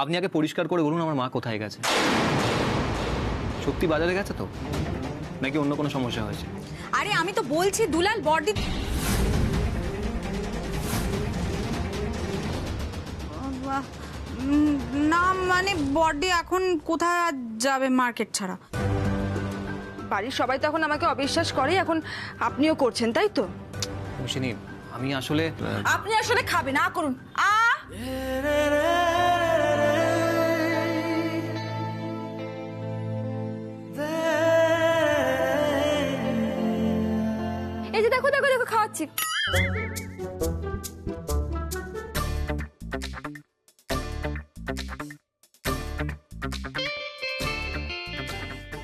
আপনি আগে পরিষ্কার করে বলুন আমার মা কোথায় গেছে। সত্যি বাজারে গেছে তো, নাকি অন্য কোনো সমস্যা হয়েছে? আরে আমি তো বলছি দুলাল বড়দি না, মানে বড়দি এখন কোথায় যাবে মার্কেট ছাড়া? বাড়ির সবাই তো এখন আমাকে অবিশ্বাস করে, এখন আপনিও করছেন তাই তো? মৌসিনী, আমি আসলে আপনি আসলে খাবে না করুন। এই যে দেখো দেখো দেখো খাওয়াচ্ছি।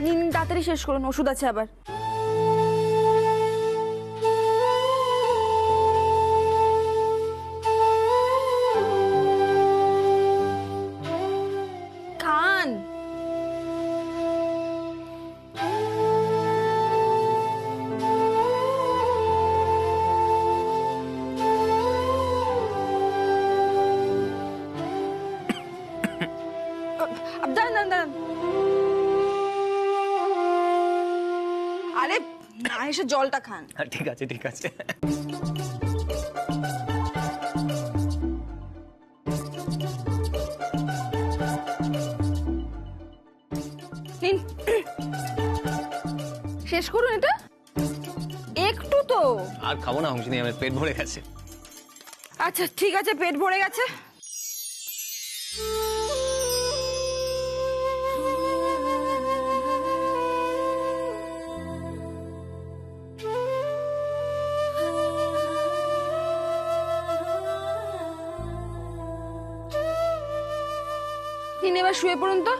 নিন তাড়াতাড়ি শেষ করুন, ওষুধ আছে আবার। খান। দাঁড়ান দাঁড়ান দাঁড়ান। আরে না এসে জলটা খান। ঠিক আছে ঠিক আছে। নিন শেষ করুন এটা, একটু তো। আর খাবো না মৌসিনী, আমার পেট ভরে গেছে। আচ্ছা ঠিক আছে, পেট ভরে গেছে। নিন এবার শুয়ে পড়ুন তো।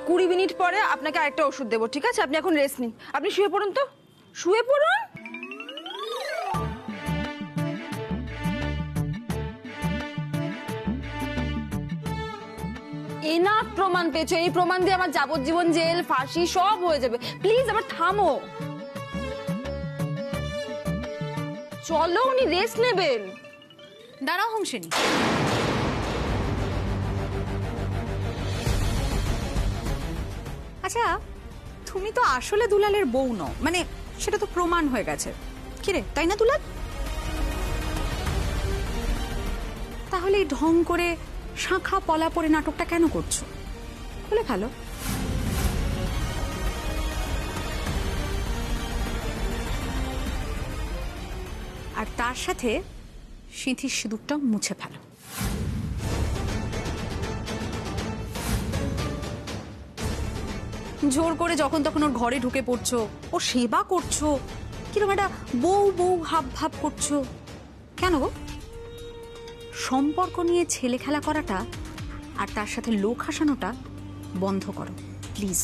20 মিনিট পরে আপনাকে আরেকটা ওষুধ দেবো, ঠিক আছে? আপনি এখন রেস্ট নিন, আপনি শুয়ে পড়ুন তো, শুয়ে পড়ুন। এনাফ প্রমাণ পেয়েছো, এই প্রমাণ দিয়ে আমার যাবজ্জীবন জেল ফাঁসি সব হয়ে যাবে। প্লিজ আবার থামো, চলো উনি রেস্ট নেবেন। দাঁড়াও হংসিনী, আচ্ছা তুমি তো আসলে দুলালের বউ নও, মানে সেটা তো প্রমাণ হয়ে গেছে, কিরে তাই না দুলাল? তাহলে এই ঢং করে শাঁখা পলা পরে নাটকটা কেন করছো? বলে ভালো। আর তার সাথে সিঁথির সিঁদুরটাও মুছে ফেলো। জোর করে যখন তখন ওর ঘরে ঢুকে পড়ছো, ও সেবা করছো, কিরকম একটা বউ বউ হাব ভাব করছো কেন গো? সম্পর্ক নিয়ে ছেলে খেলা করাটা আর তার সাথে লোক হাসানোটা বন্ধ করো প্লিজ।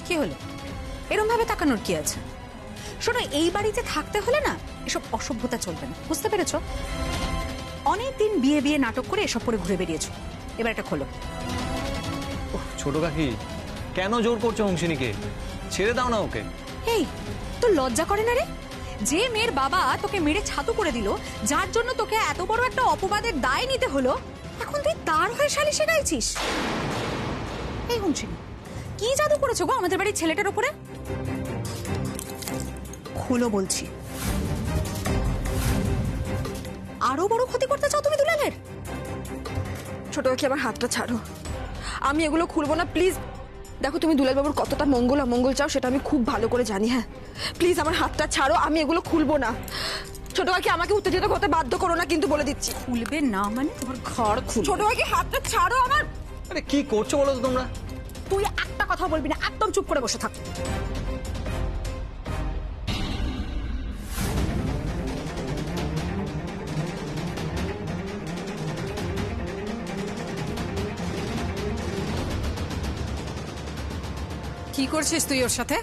কি হলো? এরকম ভাবে তাকানোর কি আছে? শোনো, এই বাড়িতে থাকতে হলে না এসব অসভ্যতা চলবে না, বুঝতে পেরেছো? অনেকদিন বিয়ে বিয়ে নাটক করে এসব করে ঘুরে বেরিয়েছো, এবার এটা খোলো। ছোট কাকি, কেন জোর করছো মৌসিনীকে? ছেড়ে দাও না ওকে। এই তোর লজ্জা করে না রে? যে মেয়ের বাবা তোকে মেরে ছাতু করে দিল, যার জন্য তোকে এত বড় একটা অপবাদের দায় নিতে হলো, এখন তুই তার হয়ে সালিশে গাইছিস? এই হুনছিনি, কি জাদু করেছো গো আমাদের বাড়ির ছেলেটার উপরে? খুলো বলছি। আরো বড় ক্ষতি করতে চাও তুমি দুলালের? ছোট কাকি আমার হাতটা ছাড়ো, আমি এগুলো খুলবো না প্লিজ। দেখো তুমি দুলাল বাবুর কতটা মঙ্গল অমঙ্গল চাও সেটা আমি খুব ভালো করে জানি। হ্যাঁ প্লিজ আমার হাতটা ছাড়ো, আমি এগুলো খুলবো না। ছোট কাকি আমাকে উত্তেজিত করতে বাধ্য করো না কিন্তু, বলে দিচ্ছি। খুলবে না মানে তোমার ঘর খুলবে। ছোট কাকি হাতটা ছাড়ো আমার। আরে কি করছো বলো তো তোমরা? তুই একটা কথা বলবি না, একদম চুপ করে বসে থাক। কি করছিস তুই ওর সাথে?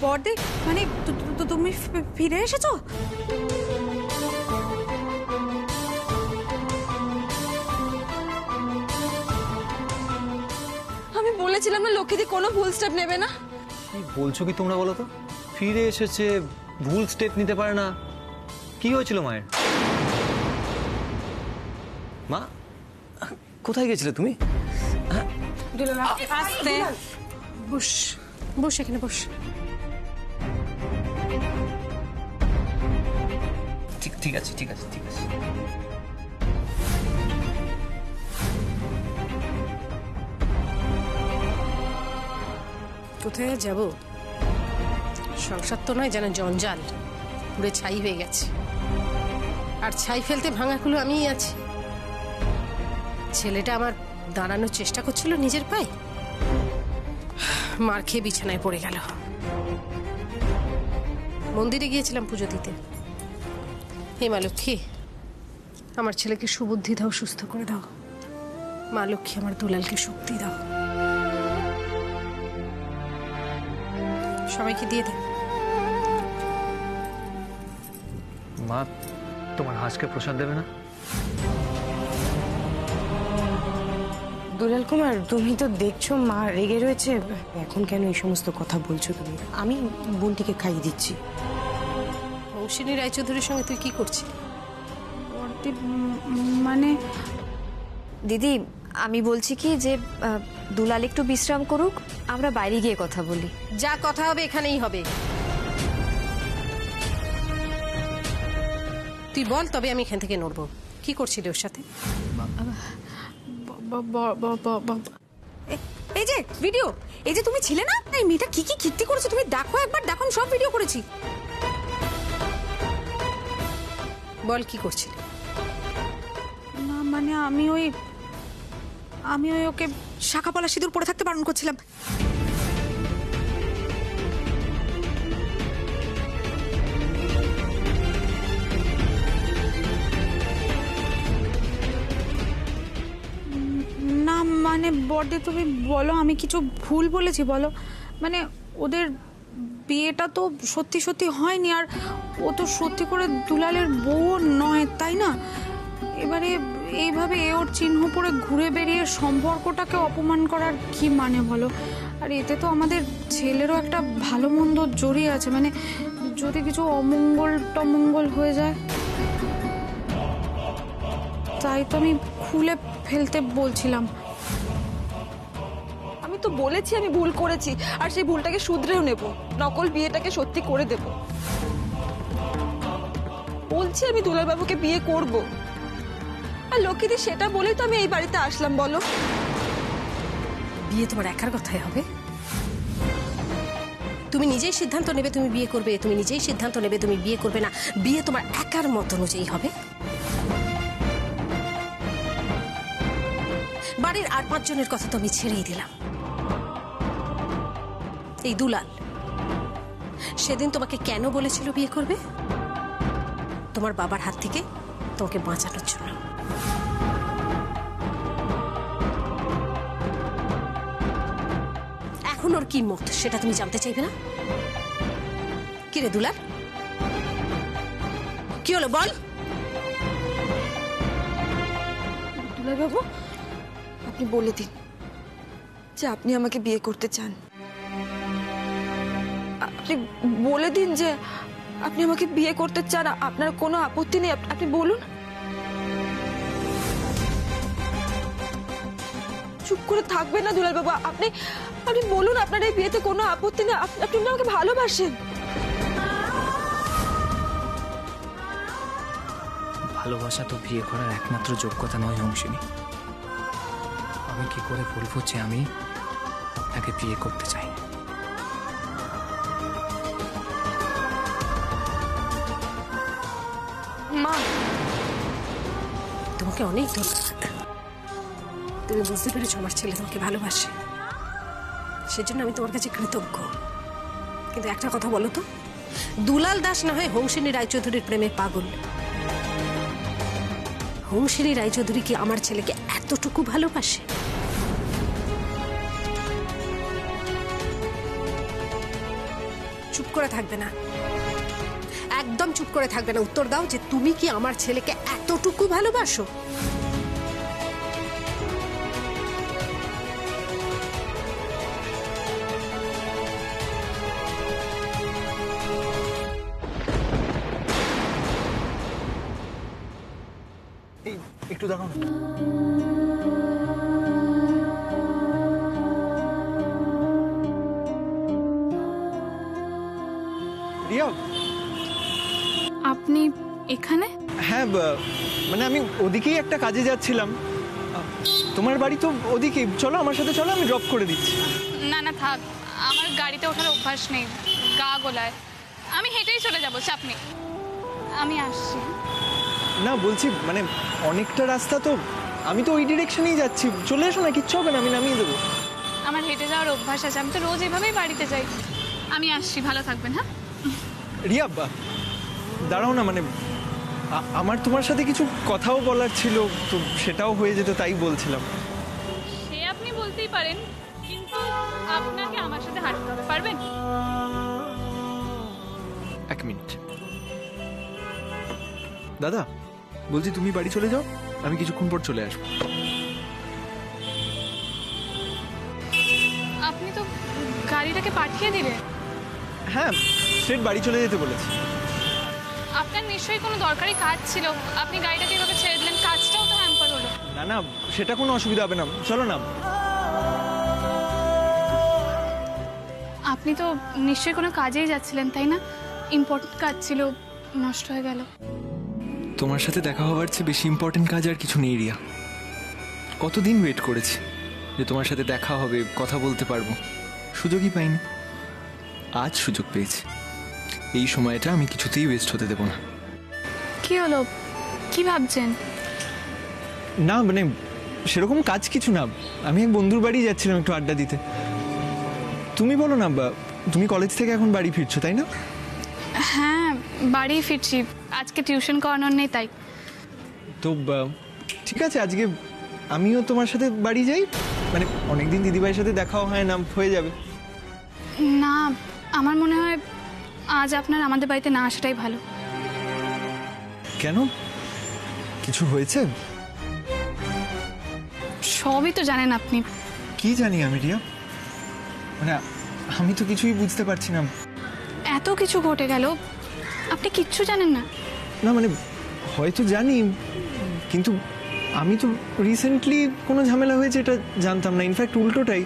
বর্দি মানে তুমি ফিরে এসেছো? আমি বলেছিলাম না লক্ষ্মীদি কোনো ভুল স্টেপ নেবে না। কি বলছো কি তোমরা বলো তো? ফিরে এসেছে, ভুল স্টেপ নিতে পারে না। কি হয়েছিল মায়ের? মা কোথায় গেছিলে তুমি? আস্তে বস, বস এখানে বস। ঠিক আছে ঠিক আছে ঠিক আছে। কোথায় আর যাবো? সংসার তো নয়, যেন জঞ্জাল পুরে ছাই হয়ে গেছে। আর ছাই ফেলতে ভাঙাগুলো আমিই আছি। ছেলেটা আমার দাঁড়ানোর চেষ্টা করছিল নিজের পায়ে, মার খেয়ে বিছানায় পড়ে গেল। মন্দিরে গিয়েছিলাম পুজো দিতে। হে মা লক্ষ্মী, আমার ছেলেকে সুবুদ্ধি দাও, সুস্থ করে দাও। মা লক্ষ্মী, আমার দুলালকে শক্তি দাও। সবাইকে দিয়ে দে। মা তোমার হাঁসকে প্রসাদ দেবে না? দুলাল কুমার, তুমি তো দেখছো মা রেগে রয়েছে। এখন কেন এই সমস্ত কথা বলছো তুমি? আমি বোনটিকে খাইয়ে দিচ্ছি। মৌসিনী রায়চৌধুরীর সঙ্গে তুই কি করছিস? মানে দিদি, আমি বলছি কি যে দুলাল একটু বিশ্রাম করুক, আমরা বাইরে গিয়ে কথা বলি। যা কথা হবে এখানেই হবে। তুই বল, তবে আমি এখান থেকে নড়বো। কি করছিলি ওর সাথে? এই যে ভিডিও, এই যে তুমি ছিলে না, এই মেয়েটা কি কি কীর্তি করেছে তুমি দেখো একবার, দেখো আমি সব ভিডিও করেছি। বল কি করছিলি? না মানে আমি ওই ওকে শাঁখাপলা সিঁদুর পরে থাকতে বারণ করছিলাম। না মানে বড়দি তুমি বলো আমি কিছু ভুল বলেছি বলো। মানে ওদের বিয়েটা তো সত্যি সত্যি হয়নি, আর ও তো সত্যি করে দুলালের বউ নয়, তাই না? এবারে এইভাবে ওর চিহ্ন পরে ঘুরে বেরিয়ে সম্পর্কটাকে অপমান করার কি মানে বলো? আর এতে তো আমাদের ছেলেরও একটা ভালো মন্দ জড়িয়ে আছে, মানে যদি কিছু অমঙ্গল টমঙ্গল হয়ে যায়। তাই তো আমি খুলে ফেলতে বলছিলাম। আমি তো বলেছি আমি ভুল করেছি, আর সেই ভুলটাকে শুধরেও নেব, নকল বিয়েটাকে সত্যি করে দেব। বলছি আমি দুলাল বাবুকে বিয়ে করব, আর লক্ষ্মীদি সেটা বলেই তো আমি এই বাড়িতে আসলাম। বলো, বিয়ে তোমার একার কথাই হবে? তুমি নিজেই সিদ্ধান্ত নেবে তুমি বিয়ে করবে, তুমি নিজেই সিদ্ধান্ত নেবে তুমি বিয়ে করবে না। বিয়ে তোমার একার মত অনুযায়ী হবে। বাড়ির আর 5 জনের কথা তো আমি ছেড়েই দিলাম। এই দুলাল সেদিন তোমাকে কেন বলেছিল বিয়ে করবে? তোমার বাবার হাত থেকে তোমাকে বাঁচানোর জন্য। এখন ওর কি মত সেটা তুমি জানতে চাইবে না? কি রে দুলাল, কি হলো বল? দুলাল বাবু, আপনি বলে দিন যে আপনি আমাকে বিয়ে করতে চান। আপনি বলে দিন যে আপনি আমাকে বিয়ে করতে চান, আপনার কোনো আপত্তি নেই। আপনি বলুন। চুপ করে থাকবেন না দুলাল বাবু, আপনি আপনি বলুন আপনার এই বিয়েতে কোনো আপত্তি নেই। আপনি আমাকে ভালোবাসেন। ভালোবাসা তো বিয়ে করার একমাত্র যোগ্যতা নয় অংশিনী। আমি কি করে বলবো যে আমি আপনাকে বিয়ে করতে চাই? মা, তোমাকে অনেক ধন্যবাদ। তুমি বুঝতে পেরেছো আমার ছেলে তোমাকে ভালোবাসে। সেজন্য আমি তোমার কাছে কৃতজ্ঞ। কিন্তু একটা কথা বলো তো, দুলাল দাস না হয় হংসিনী রায়চৌধুরীর প্রেমে পাগল, হংসিনী রায়চৌধুরী কি আমার ছেলেকে এতটুকু ভালোবাসে? চুপ করে থাকবে না, একদম চুপ করে থাকবে না। উত্তর দাও যে তুমি কি আমার ছেলেকে এতটুকু ভালোবাসো? এই একটু দাঁড়াও না। রিয়া, আপনি এখানে? হ্যাঁ মানে আমি ওদিকেই একটা কাজে যাচ্ছিলাম। তোমার বাড়ি তো ওদিকে, চলো আমার সাথে চলো, আমি ড্রপ করে দিচ্ছি। না না থাক, আমার গাড়িতে ওঠার অভ্যাস নেই, গা গোলায়। আমি হেঁটেই চলে যাবো, চাপ নেই, আমি আসছি। না বলছি মানে অনেকটা রাস্তা তো, আমি তো ওই ডিরেকশনেই যাচ্ছি, চলে এসো না, কিচ্ছু হবে না, আমি নামিয়ে দেবো। আমার হেঁটে যাওয়ার অভ্যাস আছে, আমি তো রোজ এভাবেই বাড়িতে যাই। আমি আসছি, ভালো থাকবেন। হ্যাঁ রিয়া দাঁড়াও না, মানে আমার তোমার সাথে কিছু কথাও বলার ছিল, তো সেটাও হয়ে যেত, তাই বলছিলাম। সে আপনি বলতেই পারেন, কিন্তু আপনাকে আমার সাথে হাঁটতে হবে, পারবেন? এক মিনিট দাদা, বলছি তুমি বাড়ি চলে যাও, আমি কিছুক্ষণ পর চলে আসবো। আপনি তো গাড়িটাকে পাঠিয়ে দিলেন। হ্যাঁ, স্ট্রেট বাড়ি চলে যেতে বলেছি। আপনার নিশ্চয়ই কোনো দরকারি কাজ ছিল, আপনি গাড়িটাকে এভাবে ছেড়ে দিলেন, কাজটাও তো হ্যাম্পার হলো। না না, সেটা কোনো অসুবিধা হবে না, চলো না। আপনি তো নিশ্চয়ই কোনো কাজেই যাচ্ছিলেন, তাই না? ইম্পর্টেন্ট কাজ ছিল, নষ্ট হয়ে গেল। তোমার সাথে দেখা হওয়ার চেয়ে বেশি ইম্পর্টেন্ট কাজ আর কিছু নেই রিয়া। কতদিন ওয়েট করেছি যে তোমার সাথে দেখা হবে, কথা বলতে পারবো, সুযোগই পাইনি। আজ সুযোগ পেয়েছি, এই সময়টা আমি কিছুতেই ওয়েস্ট হতে দেবো না। কি হলো, কি ভাবছেন? না মানে সেরকম কাজ কিছু না, আমি এক বন্ধুর বাড়ি যাচ্ছিলাম একটু আড্ডা দিতে। তুমি বলো না, তুমি কলেজ থেকে এখন বাড়ি ফিরছো তাই না? হ্যাঁ, বাড়ি ফিরছি, আজকে টিউশন করানোর নেই তাই। তো ঠিক আছে, আজকে আমিও তোমার সাথে বাড়ি যাই, মানে অনেকদিন দিদিভাইয়ের সাথে দেখাও হয় না, হয়ে যাবে। না, আমার মনে হয় আজ আপনার আমাদের বাড়িতে না আসাটাই ভালো। কেন, কিছু হয়েছে? সবই তো জানেন আপনি। কি জানি আমি রিয়া, মানে আমি তো কিছুই বুঝতে পারছি না। এত কিছু ঘটে গেল, আপনি কিচ্ছু জানেন না? না মানে হয়তো জানি, কিন্তু আমি তো রিসেন্টলি কোনো ঝামেলা হয়েছে এটা জানতাম না। ইনফ্যাক্ট উল্টোটাই,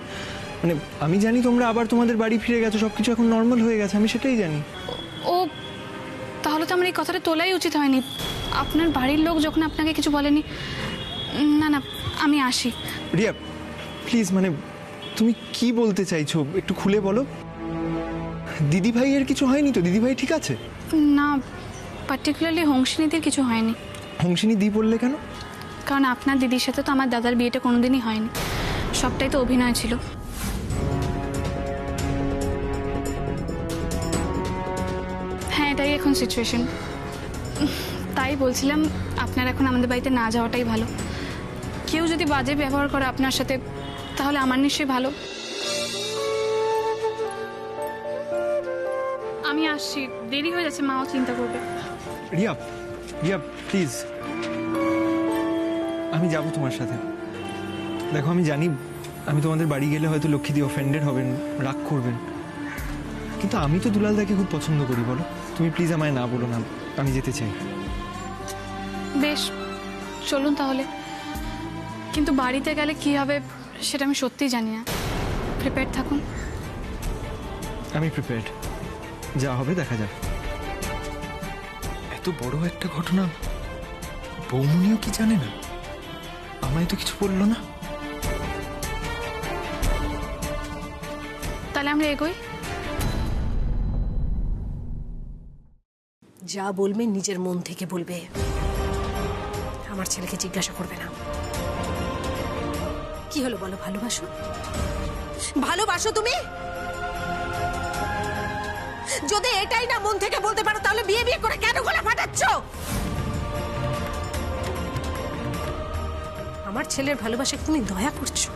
মানে আমি জানি তোমরা আবার তোমাদের বাড়ি ফিরে গেছো, সব কিছু এখন নর্মাল হয়ে গেছে, আমি সেটাই জানি। ও, তাহলে তো আমার এই কথাটা তোলাই উচিত হয়নি। আপনার বাড়ির লোক যখন আপনাকে কিছু বলেনি। না না, আমি আসি। রিয়া প্লিজ, মানে তুমি কি বলতে চাইছো একটু খুলে বলো। দিদিভাইয়ের কিছু হয়নি তো? দিদিভাই ঠিক আছে? না, পার্টিকুলারলি হংসিনীদের কিছু হয়নি। হংসিনী দি বললে কেন? কারণ আপনার দিদির সাথে তো আমার দাদার বিয়েটা কোনোদিনই হয়নি, সবটাই তো অভিনয় ছিল। হ্যাঁ, এটাই এখন সিচুয়েশন। তাই বলছিলাম আপনার এখন আমাদের বাড়িতে না যাওয়াটাই ভালো। কেউ যদি বাজে ব্যবহার করে আপনার সাথে, তাহলে আমার নিশ্চয়ই ভালো। আমি আসছি, দেরি হয়ে যাচ্ছে, মাও চিন্তা করবে। রিয়া রিয়া প্লিজ, আমি যাব তোমার সাথে। দেখো আমি জানি আমি তোমাদের বাড়ি গেলে হয়তো লক্ষ্মীদি অফেন্ডেড হবেন, রাগ করবেন, কিন্তু আমি তো দুলালদাকে খুব পছন্দ করি। বলো তুমি প্লিজ আমায় না বলো না, আমি যেতে চাই। বেশ, চলুন তাহলে। কিন্তু বাড়িতে গেলে কি হবে সেটা আমি সত্যিই জানি না। প্রিপেয়ার থাকুন। আমি প্রিপেয়ার্ড, যা হবে দেখা যাবে। এত বড় একটা ঘটনা বৌমনিও কি জানে না? আমায় তো কিছু বললো না। তাহলে আমরা এগোই। যা বলবে নিজের মন থেকে বলবে, আমার ছেলেকে জিজ্ঞাসা করবে না। কি হলো বলো, ভালোবাসো? ভালোবাসো তুমি? যদি এটাই না মন থেকে বলতে পারো তাহলে বিয়ে বিয়ে করে কেন গলা ফাটাচ্ছ? আমার ছেলের ভালোবাসায় তুমি দয়া করছো।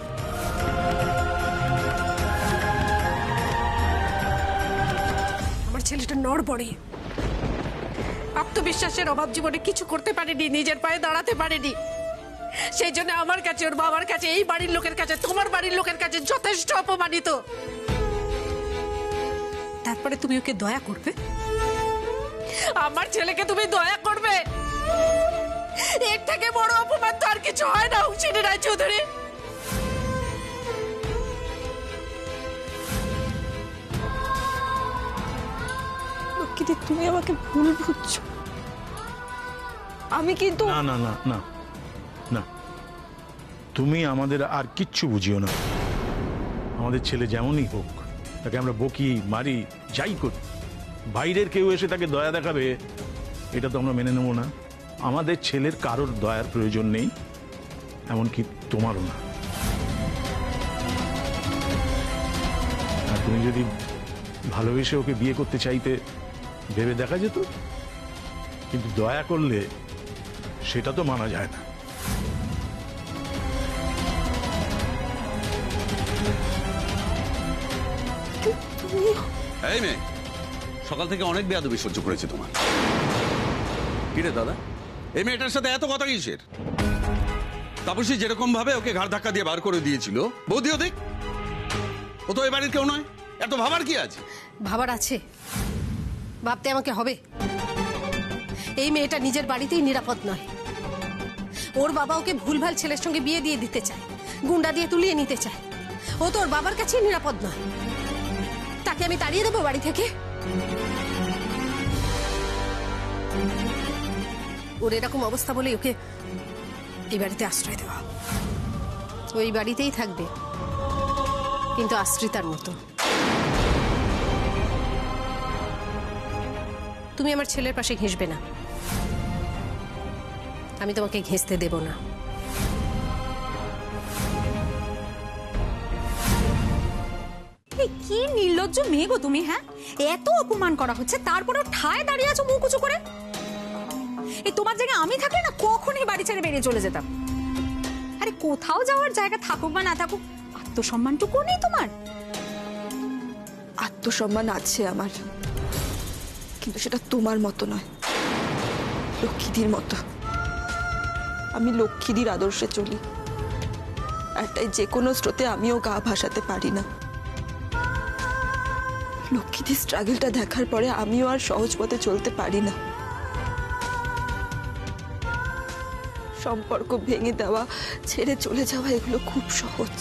আমার ছেলেটা নড়বড়ে, আত্মবিশ্বাসের অভাব, জীবনে কিছু করতে পারেনি, নিজের পায়ে দাঁড়াতে পারেনি। সেই জন্য আমার কাছে, ওর বাবার কাছে, এই বাড়ির লোকের কাছে, তোমার বাড়ির লোকের কাছে যথেষ্ট অপমানিত। তারপরে তুমি ওকে দয়া করবে? আমার ছেলেকে তুমি দয়া করবে? এর থেকে বড় অপমান তো আর কিছু হয় না হুসেন রায়চৌধুরী। লক্ষ্মীদি, তুমি আমাকে ভুল বুঝছো। আমি কিন্তু না না না না না, তুমি আমাদের আর কিচ্ছু বুঝিও না। আমাদের ছেলে যেমনই হোক, তাকে আমরা বকি, মারি, যাই করি, বাইরের কেউ এসে তাকে দয়া দেখাবে এটা তো আমরা মেনে নেব না। আমাদের ছেলের কারোর দয়ার প্রয়োজন নেই, এমনকি তোমারও না। আর তুমি যদি ভালোবেসে ওকে বিয়ে করতে চাইতে, ভেবে দেখা যেত, কিন্তু দয়া করলে সেটা তো মানা যায় না। এই মেয়ে, সকাল থেকে অনেক বেয়াদবি সহ্য করেছে তোমার। কিরে দাদা, এই মেয়েটার সাথে এত কথা কিসের? তাপসী যেরকম ভাবে ওকে ঘাড় ধাক্কা দিয়ে বার করে দিয়েছিল, বৌদিও দেখ, ও তো এ বাড়ির কেউ নয়। এত ভাবার কি আছে? ভাবার আছে, ভাবতে আমাকে হবে। এই মেয়েটা নিজের বাড়িতেই নিরাপদ নয়। ওর বাবা ওকে ভুলভাল ছেলের সঙ্গে বিয়ে দিয়ে দিতে চায়, গুন্ডা দিয়ে তুলিয়ে নিতে চায়। ও তো ওর বাবার কাছেই নিরাপদ নয়। তাকে আমি তাড়িয়ে দেবো বাড়ি থেকে? ওর এরকম অবস্থা বলে ওকে এই বাড়িতে আশ্রয় দেওয়া। ওই বাড়িতেই থাকবে, কিন্তু আশ্রিতার মতো। তুমি আমার ছেলের পাশে ঘেঁষবে না, আমি তোমাকে ঘেঁষতে দেব না। কি নির্লজ্জ মেয়ে গো তুমি! হ্যাঁ, এত অপমান করা হচ্ছে, তারপরেও ঠায় দাঁড়িয়ে আছো মুখ উঁচু করে। এই তোমার জায়গায় আমি থাকলে না কখনই বাড়ি ছেড়ে বেরিয়ে চলে যেতাম। আরে কোথাও যাওয়ার জায়গা থাকুক বা না থাকুক, আত্মসম্মানটুকু নেই তোমার? আত্মসম্মান আছে আমার, কিন্তু সেটা তোমার মতো নয়, লক্ষ্মীদির মতো। আমি লক্ষ্মীদির আদর্শে চলি, আর তাই যে কোনো স্রোতে আমিও গা ভাসাতে পারি না। লক্ষ্মীদির স্ট্রাগলটা দেখার পরে আমিও আর সহজ পথে চলতে পারি না। সম্পর্ক ভেঙে দেওয়া, ছেড়ে চলে যাওয়া, এগুলো খুব সহজ,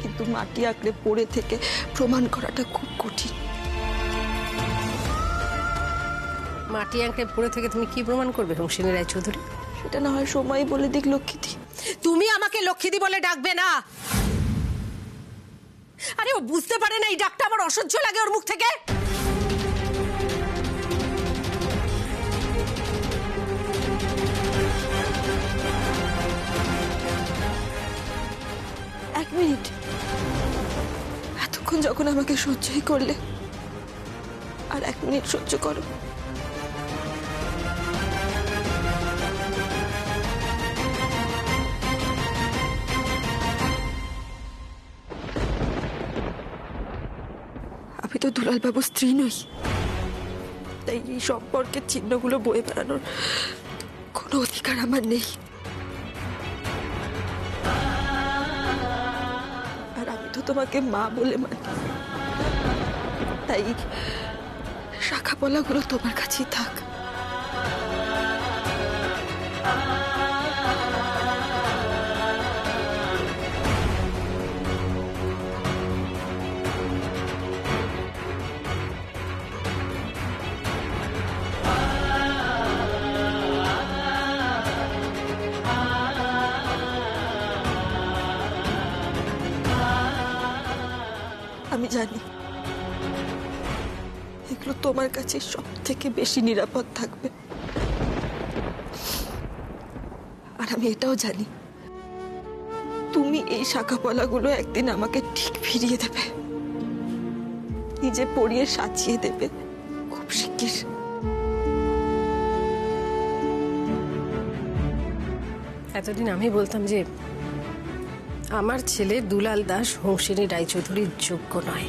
কিন্তু মাটি আঁকড়ে পড়ে থেকে প্রমাণ করাটা খুব কঠিন। মাটি আঁকড়ে পড়ে থেকে তুমি কি প্রমাণ করবে হুসেন রায়চৌধুরী? সেটা না হয় সময় বলে দিক লক্ষ্মীদি। তুমি আমাকে লক্ষ্মীদি বলে ডাকবে না। আরে ও বুঝতে পারে না এই ডাকটা আমার অসহ্য লাগে ওর মুখ থেকে। এক মিনিট, এতক্ষণ যখন আমাকে সহ্যই করলে, আর এক মিনিট সহ্য করো। আমি তো দুলালবাবুর স্ত্রী নই, তাই এই সম্পর্কের চিহ্নগুলো বয়ে বেড়ানোর কোনো অধিকার আমার নেই। আর আমি তো তোমাকে মা বলে মানি, তাই শাখা পলাগুলো তোমার কাছেই থাক। আমি জানি এগুলো তোমার কাছে সব থেকে বেশি নিরাপদ থাকবে, আর আমি এটাও জানি তুমি এই শাখাপলাগুলো একদিন আমাকে ঠিক ফিরিয়ে দেবে, নিজে পরিয়ে সাজিয়ে দেবে খুব শিগগির। এতদিন আমি বলতাম যে আমার ছেলে দুলাল দাস হংসিনী রায়চৌধুরীর যোগ্য নয়।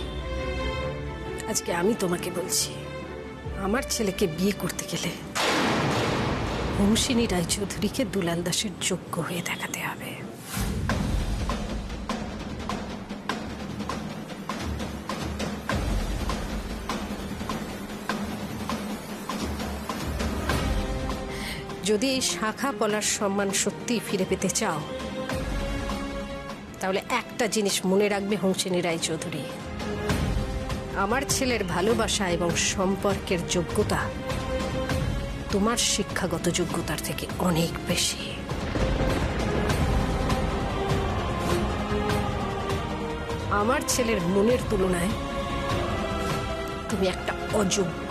আজকে আমি তোমাকে বলছি, আমার ছেলেকে বিয়ে করতে গেলে হংসিনী রায়চৌধুরীকে দুলাল দাসের যোগ্য হয়ে দেখাতে হবে। যদি এই শাখা পলার সম্মান সত্যি ফিরে পেতে চাও, তাহলে একটা জিনিস মনে রাখবে হংসিনী রায়চৌধুরী, আমার ছেলের ভালোবাসা এবং সম্পর্কের যোগ্যতা তোমার শিক্ষাগত যোগ্যতার থেকে অনেক বেশি। আমার ছেলের মনের তুলনায় তুমি একটা অযোগ্য।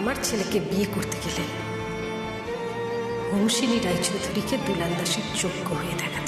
আমার ছেলেকে বিয়ে করতে গেলে হংসিনী রায়চৌধুরীকে দুলাল দাসের যোগ্য হয়ে দেখাতে